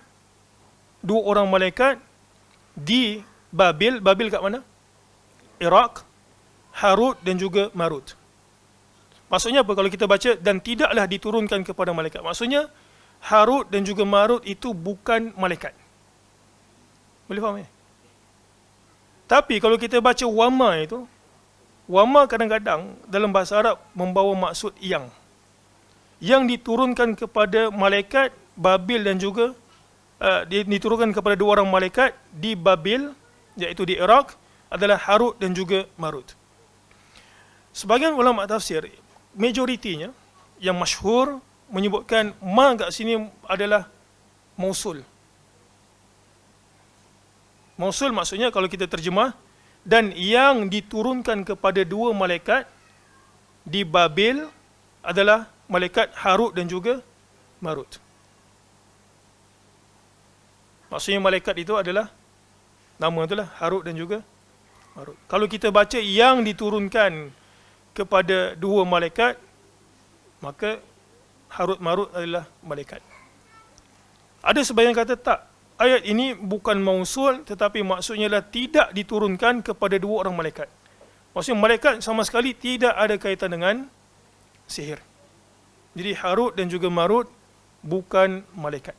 dua orang malaikat di Babil. Babil kat mana? Iraq, Harut dan juga Marut. Maksudnya apa kalau kita baca dan tidaklah diturunkan kepada malaikat? Maksudnya Harut dan juga Marut itu bukan malaikat. Boleh faham ya? Tapi kalau kita baca wama itu, wama kadang-kadang dalam bahasa Arab membawa maksud yang. yang diturunkan kepada malaikat Babil dan juga diturunkan kepada dua orang malaikat di Babil, iaitu di Iraq, adalah Harut dan juga Marut. Sebahagian ulama tafsir, majoritinya yang masyhur menyebutkan ma kat sini adalah mausul. Mausul maksudnya kalau kita terjemah, dan yang diturunkan kepada dua malaikat di Babil adalah malaikat Harut dan juga Marut. Maksudnya malaikat itu adalah nama itulah Harut dan juga Marut. Kalau kita baca yang diturunkan kepada dua malaikat, maka Harut Marut adalah malaikat. Ada sebahagian kata tak, ayat ini bukan mausul tetapi maksudnya adalah tidak diturunkan kepada dua orang malaikat. Maksudnya malaikat sama sekali tidak ada kaitan dengan sihir. Jadi Harut dan juga Marut bukan malaikat.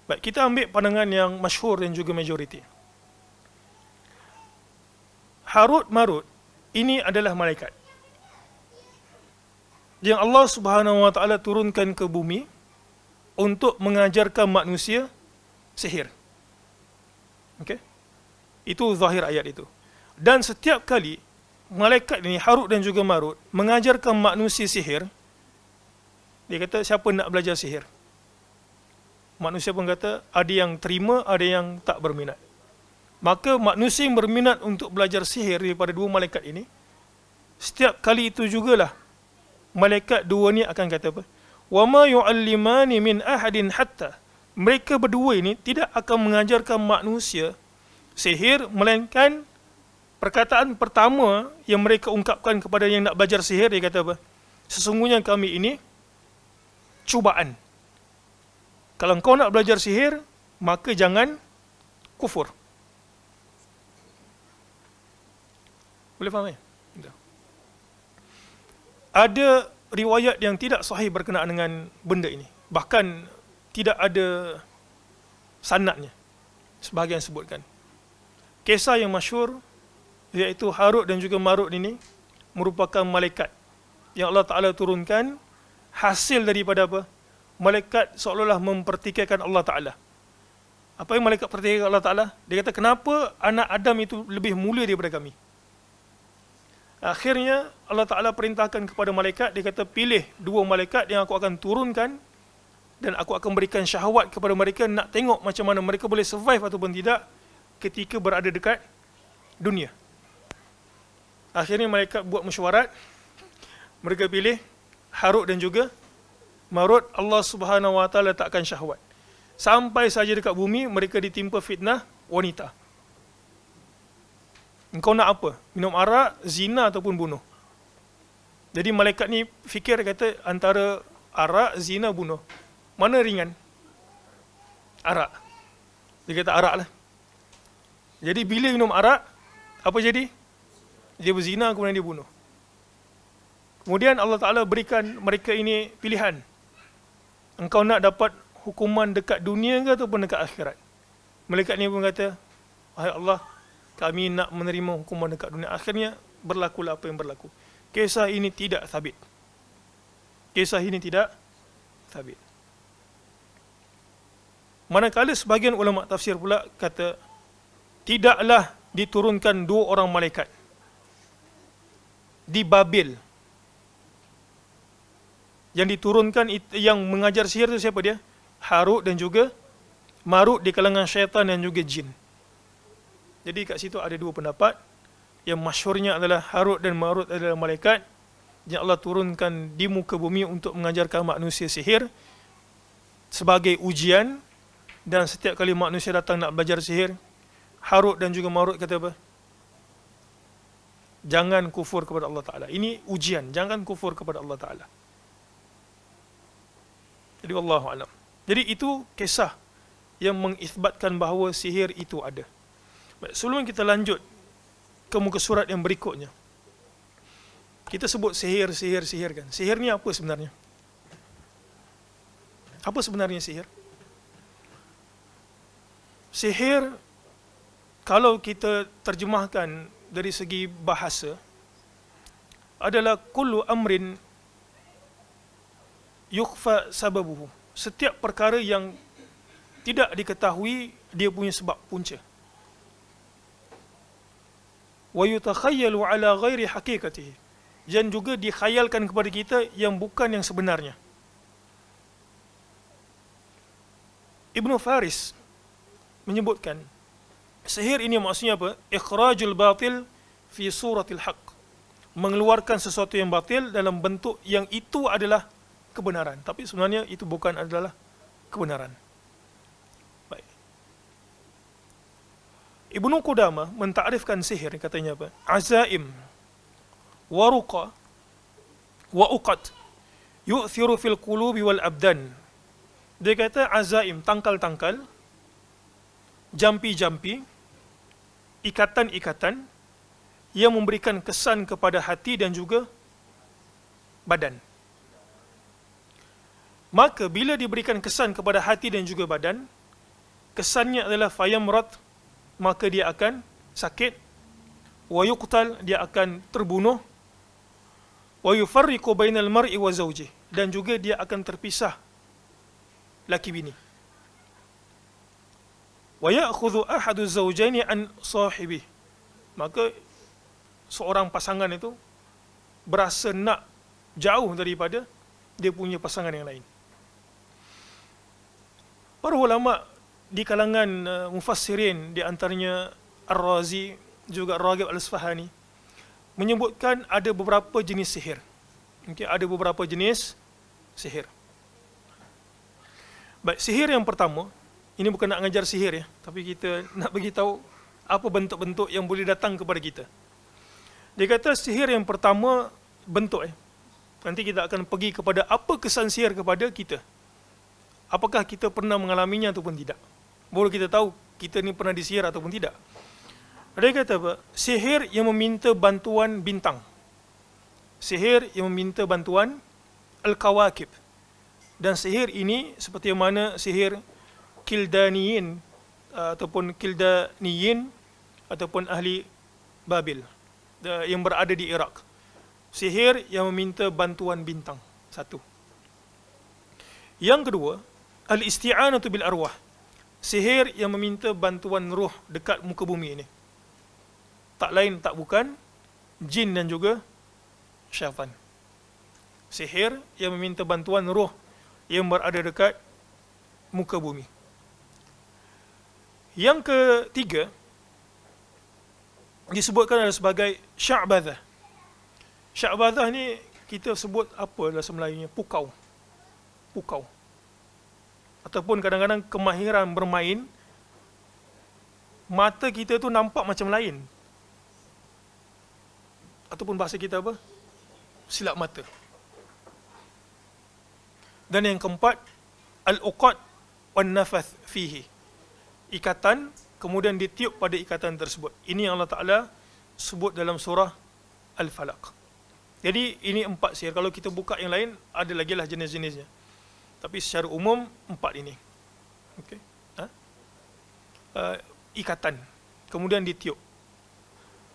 Baik, kita ambil pandangan yang masyhur dan juga majoriti. Harut Marut ini adalah malaikat yang Allah Subhanahu wa taala turunkan ke bumi untuk mengajarkan manusia sihir. Okey. Itu zahir ayat itu. Dan setiap kali malaikat ini Harut dan juga Marut mengajarkan manusia sihir, dia kata siapa nak belajar sihir? Manusia pun kata ada yang terima, ada yang tak berminat. Maka manusia yang berminat untuk belajar sihir daripada dua malaikat ini, setiap kali itu jugalah malaikat dua ni akan kata apa? Wa ma yu'allimani min ahadin hatta. Mereka berdua ini tidak akan mengajarkan manusia sihir, melainkan perkataan pertama yang mereka ungkapkan kepada yang nak belajar sihir, dia kata apa? Sesungguhnya kami ini cubaan. Kalau kau nak belajar sihir, maka jangan kufur. Boleh faham ya? Ada riwayat yang tidak sahih berkenaan dengan benda ini. Bahkan tidak ada sanadnya. Sebahagian sebutkan. Kisah yang masyhur, iaitu Harut dan juga Marut ini merupakan malaikat yang Allah Ta'ala turunkan hasil daripada apa? Malaikat seolah-olah mempertikaikan Allah Ta'ala. Apa yang malaikat pertikaikan Allah Ta'ala? Dia kata, kenapa anak Adam itu lebih mulia daripada kami? Akhirnya Allah Ta'ala perintahkan kepada malaikat, dia kata, pilih dua malaikat yang aku akan turunkan dan aku akan berikan syahwat kepada mereka, nak tengok macam mana mereka boleh survive ataupun tidak ketika berada dekat dunia. Akhirnya malaikat buat mesyuarat, mereka pilih Harut dan juga Marut. Allah Subhanahu wa taala letakkan syahwat. Sampai saja dekat bumi mereka ditimpa fitnah wanita. Engkau nak apa? Minum arak, zina ataupun bunuh? Jadi malaikat ni fikir, kata antara arak, zina, bunuh. Mana ringan? Arak. Dia kata arak lah. Jadi bila minum arak, apa jadi? Dia berzina, kemudian dia bunuh. Kemudian Allah Ta'ala berikan mereka ini pilihan. Engkau nak dapat hukuman dekat dunia ke ataupun dekat akhirat? Malaikat ni pun kata, wahai Allah, kami nak menerima hukuman dekat dunia. Akhirnya berlakulah apa yang berlaku. Kisah ini tidak sabit. Kisah ini tidak sabit. Manakala sebahagian ulama tafsir pula kata, tidaklah diturunkan dua orang malaikat di Babil. Yang diturunkan, yang mengajar sihir itu siapa dia? Harut dan juga Marut di kalangan syaitan dan juga jin. Jadi kat situ ada dua pendapat. Yang masyhurnya adalah Harut dan Marut adalah malaikat yang Allah turunkan di muka bumi untuk mengajarkan manusia sihir sebagai ujian. Dan setiap kali manusia datang nak belajar sihir, Harut dan juga Marut kata apa? Jangan kufur kepada Allah Ta'ala. Ini ujian, jangan kufur kepada Allah Ta'ala. Jadi wallahu alam. Jadi itu kisah yang mengisbatkan bahawa sihir itu ada. Baik, sebelum kita lanjut ke muka surat yang berikutnya, kita sebut sihir kan. Sihir ni apa sebenarnya? Apa sebenarnya sihir? Sihir, kalau kita terjemahkan dari segi bahasa, adalah kullu amrin yukhfa sababuhu. Setiap perkara yang tidak diketahui dia punya sebab punca. Wa yutakhayyalu ala ghairi haqiqatihi. Dan juga dikhayalkan kepada kita yang bukan yang sebenarnya. Ibnu Faris menyebutkan, sihir ini maksudnya apa? Ikhrajul batil fi suratil haq. Mengeluarkan sesuatu yang batil dalam bentuk yang itu adalah kebenaran. Tapi sebenarnya itu bukan adalah kebenaran. Baik. Ibnu Qudamah mentakrifkan sihir, katanya apa? Azaim, waruqa, wa uqad, yu'thiru fil qulubi wal abdan. Dia kata azaim, tangkal-tangkal, jampi-jampi, ikatan-ikatan yang memberikan kesan kepada hati dan juga badan. Maka bila diberikan kesan kepada hati dan juga badan, kesannya adalah fayamrat, maka dia akan sakit, wa yuqtal, dia akan terbunuh, wa yufarriqu bainal mar'i wa zawjih, dan juga dia akan terpisah laki bini. Wa ya'khudhu ahadu zawjaini an sahibi, maka seorang pasangan itu berasa nak jauh daripada dia punya pasangan yang lain. Para ulama di kalangan mufassirin, di antaranya Ar-Razi juga Raghib Al-Isfahani, menyebutkan ada beberapa jenis sihir. Okay, ada beberapa jenis sihir. Baik, sihir yang pertama, ini bukan nak mengajar sihir ya, tapi kita nak bagi tahu apa bentuk-bentuk yang boleh datang kepada kita. Dia kata sihir yang pertama bentuk nanti kita akan pergi kepada apa kesan sihir kepada kita. Apakah kita pernah mengalaminya ataupun tidak. Baru kita tahu kita ni pernah disihir ataupun tidak. Dia kata apa? Sihir yang meminta bantuan bintang. Sihir yang meminta bantuan al-kawakib. Dan sihir ini seperti mana sihir Kildaniyin ataupun Kildaniyin ataupun ahli Babil yang berada di Iraq. Sihir yang meminta bantuan bintang. Satu. Yang kedua, al-isti'anatu bil arwah. Sihir yang meminta bantuan roh dekat muka bumi ini. Tak lain tak bukan jin dan juga syaitan. Sihir yang meminta bantuan roh yang berada dekat muka bumi. Yang ketiga disebutkan adalah sebagai sya'badah. Sya'badah ni kita sebut apa dalam Melayunya? Pukau. Pukau. Ataupun kadang-kadang kemahiran bermain, mata kita tu nampak macam lain. Ataupun bahasa kita apa? Silap mata. Dan yang keempat, al-uqad wan nafath fihi. Ikatan, kemudian ditiup pada ikatan tersebut. Ini yang Allah Ta'ala sebut dalam surah Al-Falaq. Jadi ini 4 sihir. Kalau kita buka yang lain, ada lagi lah jenis-jenisnya. Tapi secara umum 4 ini. Okay. Ikatan, kemudian ditiup.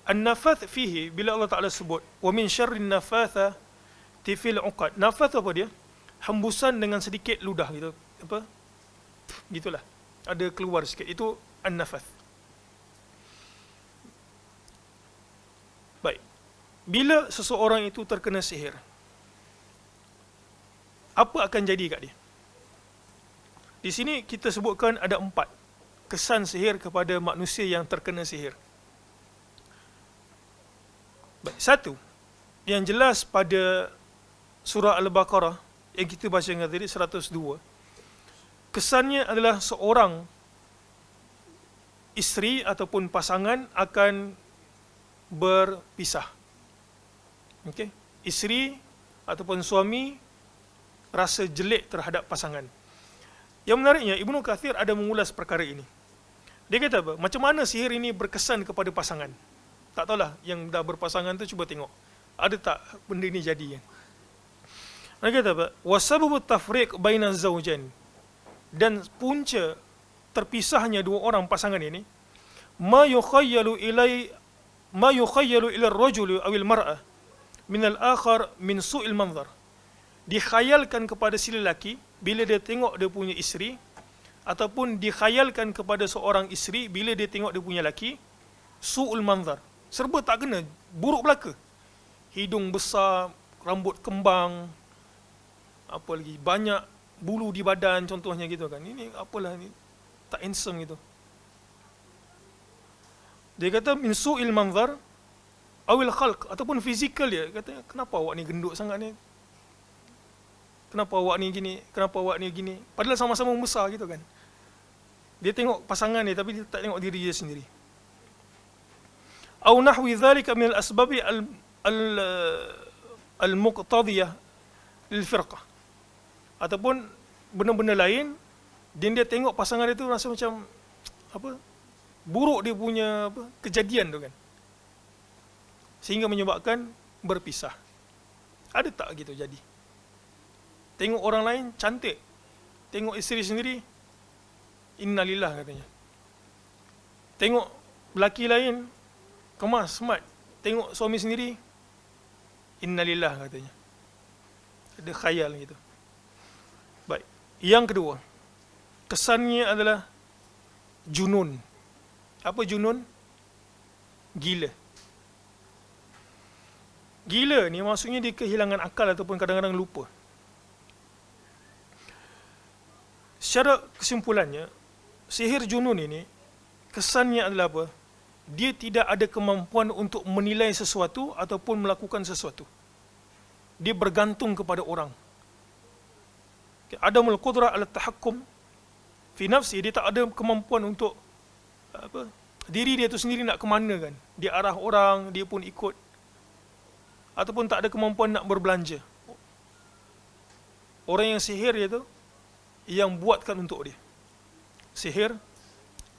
An-nafath fihi, bila Allah Ta'ala sebut wa min syarrin nafatha tifil uqad. Nafath apa dia? Hembusan dengan sedikit ludah gitu. Apa? Gitulah. Ada keluar sikit. Itu an-nafath. Baik. Bila seseorang itu terkena sihir, apa akan jadi kat dia? Di sini kita sebutkan ada 4 kesan sihir kepada manusia yang terkena sihir. Baik, 1 yang jelas pada surah Al-Baqarah yang kita baca tadi 102. Kesannya adalah seorang isteri ataupun pasangan akan berpisah. Okey, isteri ataupun suami rasa jelek terhadap pasangan. Yang menariknya, Ibnu Katsir ada mengulas perkara ini. Dia kata apa? Macam mana sihir ini berkesan kepada pasangan? Tak tahulah, yang dah berpasangan tu cuba tengok. Ada tak benda ini jadi? Dia kata apa? Wasababu tafriq baina zawjain. Dan punca terpisahnya dua orang pasangan ini, ma yukhayyalu ila ar-rajuli aw al-mar'ah minal akhar min su'il manzar. Dikhayalkan kepada si lelaki bila dia tengok dia punya isteri, ataupun dikhayalkan kepada seorang isteri bila dia tengok dia punya laki, su'ul manzar, serba tak kena, buruk belaka. Hidung besar, rambut kembang, apa lagi, banyak bulu di badan contohnya gitu kan. Ini apalah ni, tak handsome gitu. Dia kata min su'il manzar awil khalq, ataupun fizikal dia. Kata kenapa awak ni gendut sangat ni? Kenapa awak ni gini? Kenapa awak ni gini? Padahal sama-sama besar gitu kan. Dia tengok pasangan dia tapi dia tak tengok diri dia sendiri. Au nahwi dhalika min al-asbabi al-muqtadiyah lil firqah. Ataupun benda-benda lain, dia tengok pasangan dia tu rasa macam apa? Buruk dia punya apa? Kejadian tu kan. Sehingga menyebabkan berpisah. Ada tak gitu jadi? Tengok orang lain cantik, tengok isteri sendiri, innalillah katanya. Tengok lelaki lain kemas, smart, tengok suami sendiri, innalillah katanya. Ada khayal gitu. Baik. Yang kedua, kesannya adalah junun. Apa junun? Gila. Gila ni maksudnya dia kehilangan akal ataupun kadang-kadang lupa. Secara kesimpulannya, sihir junun ini kesannya adalah apa? Dia tidak ada kemampuan untuk menilai sesuatu ataupun melakukan sesuatu. Dia bergantung kepada orang. Adamul qudrah ala tahakkum fi nafsi, dia tak ada kemampuan untuk apa? Diri dia tu sendiri nak ke mana kan? Dia arah orang, dia pun ikut. Ataupun tak ada kemampuan nak berbelanja. Orang yang sihir dia tu yang buatkan untuk dia. Sihir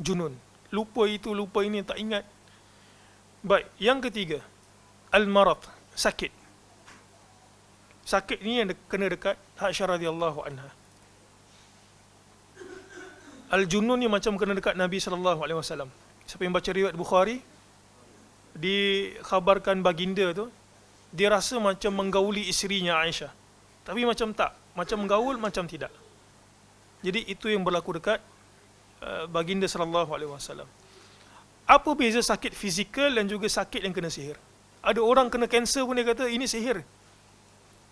junun. Lupa itu, lupa ini, tak ingat. Baik, yang ketiga, al-marad, sakit. Sakit ni yang kena dekat Aisyah radhiyallahu anha. Al-junun ni macam kena dekat Nabi SAW. Siapa yang baca riwayat Bukhari, dikhabarkan baginda tu, dia rasa macam menggauli isterinya Aisyah. Tapi macam tak, macam menggaul, macam tidak. Jadi itu yang berlaku dekat baginda SAW. Apa beza sakit fizikal dan juga sakit yang kena sihir? Ada orang kena kanser pun dia kata ini sihir.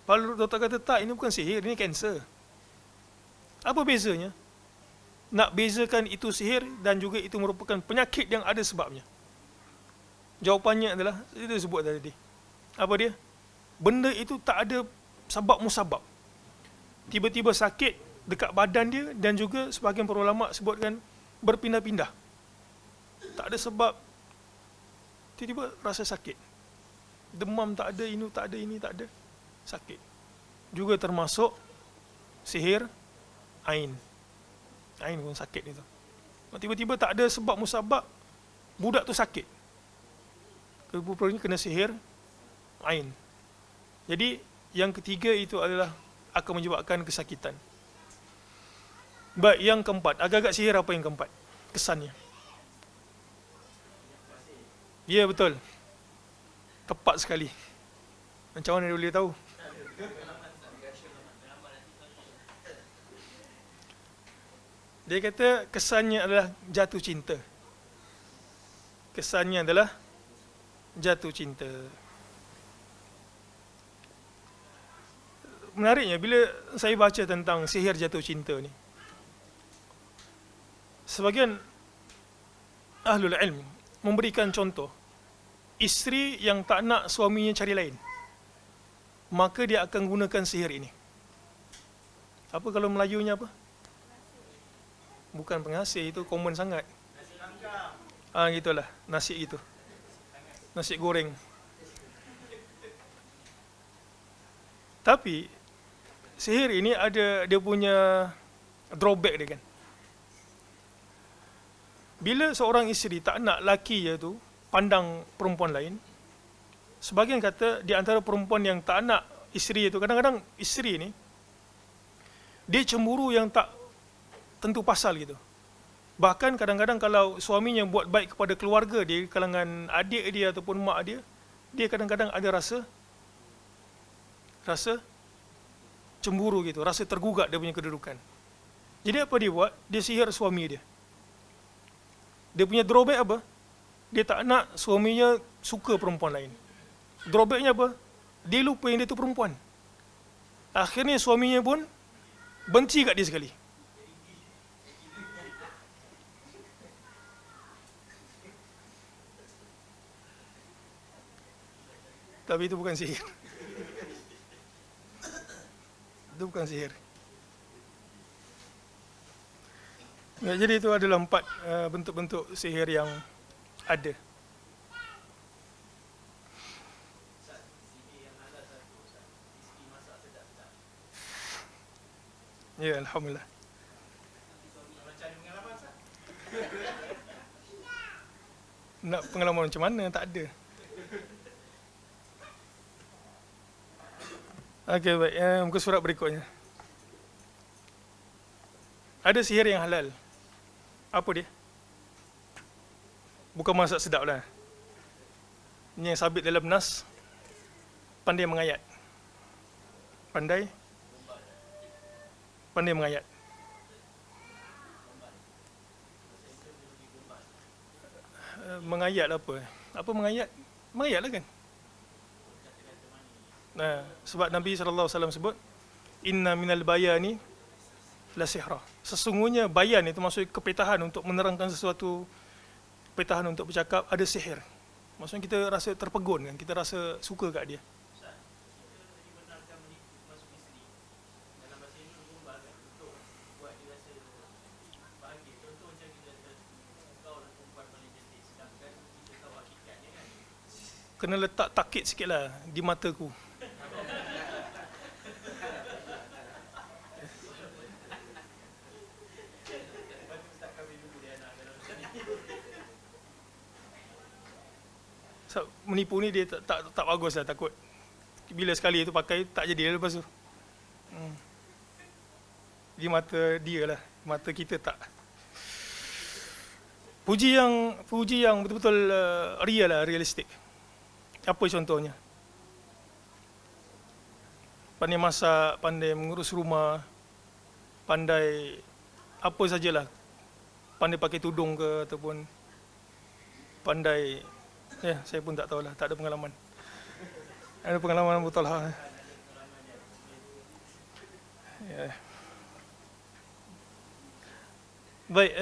Kalau doktor kata tak, ini bukan sihir, ini kanser. Apa bezanya? Nak bezakan itu sihir dan juga itu merupakan penyakit yang ada sebabnya. Jawapannya adalah, itu sebut tadi. Apa dia? Benda itu tak ada sebab musabab. Tiba-tiba sakit dekat badan dia dan juga sebahagian para ulama sebutkan berpindah-pindah. Tak ada sebab, tiba-tiba rasa sakit. Demam tak ada, ini tak ada, ini tak ada. Sakit. Juga termasuk sihir ain. Ain pun sakit itu. Tiba-tiba tak ada sebab musabab, budak tu sakit. Rupanya kena sihir ain. Jadi yang ketiga itu adalah akan menyebabkan kesakitan. Baik, yang keempat, agak-agak sihir apa yang keempat? Kesannya. Ya, betul. Tepat sekali. Macam mana dia boleh tahu? Dia kata kesannya adalah jatuh cinta. Kesannya adalah jatuh cinta. Menariknya bila saya baca tentang sihir jatuh cinta ni, sebagian ahlul ilm memberikan contoh, isteri yang tak nak suaminya cari lain, maka dia akan gunakan sihir ini. Apa kalau Melayunya apa? Bukan pengasih, itu common sangat. Gitulah, nasi gitu. Nasi goreng. Tapi sihir ini ada dia punya drawback dia kan. Bila seorang isteri tak nak laki dia tu pandang perempuan lain, sebagian kata di antara perempuan yang tak nak isteri itu, kadang-kadang isteri ni dia cemburu yang tak tentu pasal gitu. Bahkan kadang-kadang kalau suaminya buat baik kepada keluarga dia, kalangan adik dia ataupun mak dia, dia kadang-kadang ada rasa rasa cemburu gitu, rasa tergugat dia punya kedudukan. Jadi apa dia buat? Dia sihir suami dia. Dia punya drawback apa? Dia tak nak suaminya suka perempuan lain. Drawbacknya apa? Dia lupa yang dia tu perempuan. Akhirnya suaminya pun benci kat dia sekali. Tapi itu bukan sihir. Itu bukan sihir. Ya, jadi itu adalah 4 bentuk-bentuk sihir yang ada. Ya, alhamdulillah. Nak pengalaman macam mana? Tak ada. Okey, baik. Muka surat berikutnya. Ada sihir yang halal. Apa dia? Bukan masak sedap lah. Ini yang sabit dalam nas. Pandai mengayat. Pandai mengayat. Mengayat apa? Apa mengayat? Mengayat lah kan? Nah, sebab Nabi SAW sebut, inna minal bayani la sihra. Sesungguhnya bayan itu maksud kepetahan untuk menerangkan sesuatu, kepetahan untuk bercakap, ada sihir. Maksudnya kita rasa terpegun kan, kita rasa suka kat dia. Kena letak takit sikit lah di mataku. So, menipu ni dia tak bagus lah, takut bila sekali itu pakai tak jadi lepas tu. Di mata dia lah, mata kita tak. Puji yang betul-betul real lah, realistik. Apa contohnya? Pandai masak, pandai mengurus rumah, pandai apa sajalah. Pandai pakai tudung ke ataupun pandai, saya pun tak tahulah, tak ada pengalaman. Ada pengalaman Abu Talha. Ya. Baik,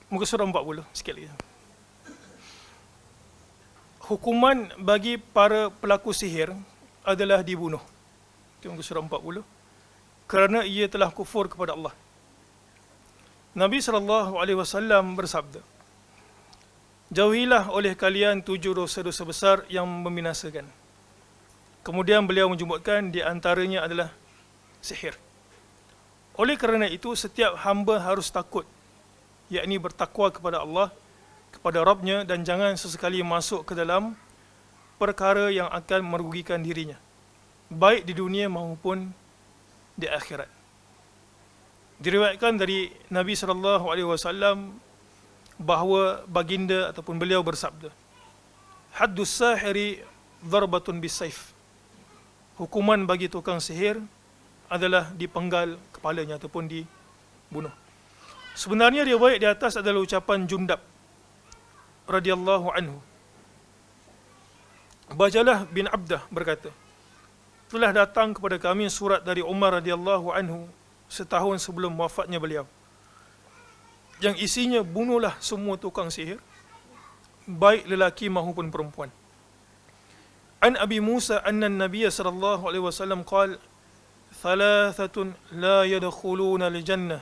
muka surah 40 sikit lagi. Hukuman bagi para pelaku sihir adalah dibunuh. Itu muka surah 40. Kerana ia telah kufur kepada Allah. Nabi SAW bersabda, jauhilah oleh kalian 7 dosa-dosa besar yang membinasakan. Kemudian beliau menjumutkan di antaranya adalah sihir. Oleh kerana itu, setiap hamba harus takut, yakni bertakwa kepada Allah, kepada Rabbnya, dan jangan sesekali masuk ke dalam perkara yang akan merugikan dirinya, baik di dunia maupun di akhirat. Diriwayatkan dari Nabi SAW bahawa baginda ataupun beliau bersabda, haddus sahiri darbatun bisayf. Hukuman bagi tukang sihir adalah dipenggal kepalanya ataupun dibunuh. Sebenarnya riwayat di atas adalah ucapan Jundab radhiyallahu anhu. Bajalah bin Abdah berkata, telah datang kepada kami surat dari Umar radhiyallahu anhu setahun sebelum wafatnya beliau, yang isinya bunuhlah semua tukang sihir, baik lelaki maupun perempuan. An Abi Musa anna an-nabiy sallallahu alaihi wasallam qala, thalathatun la yadkhuluna al-jannah,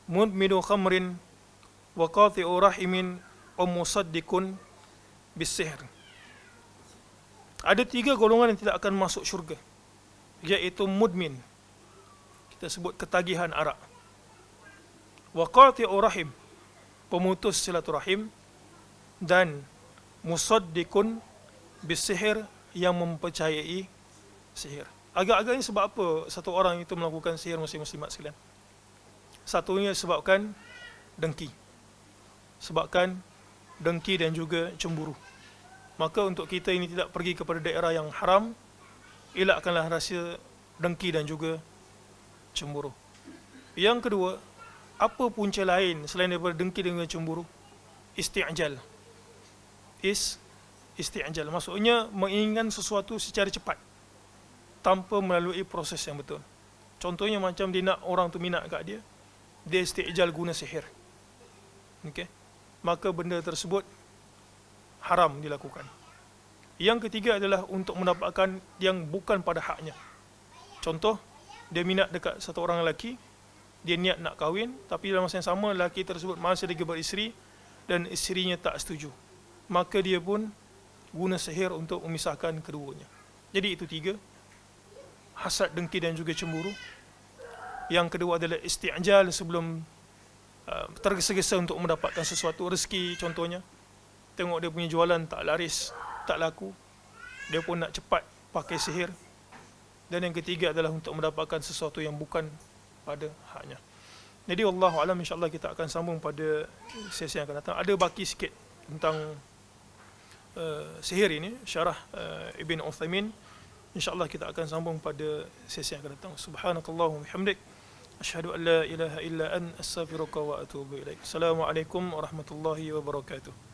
mudminu khamrin wa qati'u rahimin wa musaddiqun bis-sihr. Ada 3 golongan yang tidak akan masuk syurga, iaitu mudmin, kita sebut ketagihan arak, wa qati'u rahim, pemutus silaturahim, dan musaddiqun bis-sihr, yang mempercayai sihir. Agak-agaknya sebab apa satu orang itu melakukan sihir, muslim-muslimat sekalian? Satunya sebabkan dengki. Sebabkan dengki dan juga cemburu. Maka untuk kita ini tidak pergi kepada daerah yang haram, elakkanlah rasa dengki dan juga cemburu. Yang kedua, apa punca lain selain daripada dengki dan cemburu? Isti'jal. Isti'jal maksudnya menginginkan sesuatu secara cepat tanpa melalui proses yang betul. Contohnya macam dia nak orang tu minat kat dia, dia isti'jal guna sihir. Okey. Maka benda tersebut haram dilakukan. Yang ketiga adalah untuk mendapatkan yang bukan pada haknya. Contoh, dia minat dekat satu orang lelaki, dia niat nak kahwin, tapi dalam masa yang sama lelaki tersebut masih lagi beristeri dan isterinya tak setuju. Maka dia pun guna sihir untuk memisahkan keduanya. Jadi itu 3. Hasad, dengki dan juga cemburu. Yang kedua adalah isti'jal sebelum tergesa-gesa untuk mendapatkan sesuatu rezeki contohnya. Tengok dia punya jualan tak laris, tak laku, dia pun nak cepat pakai sihir. Dan yang ketiga adalah untuk mendapatkan sesuatu yang bukan pada haknya. Jadi wallahu alam, insya-Allah kita akan sambung pada sesi yang akan datang. Ada baki sikit tentang sihir ini, syarah Ibn Uthaymin. InsyaAllah kita akan sambung pada sesi yang akan datang. Subhanakallahumma bihamdik, asyhadu an la ilaha illa anta, astaghfiruka wa atubu ilaik. Assalamualaikum warahmatullahi wabarakatuh.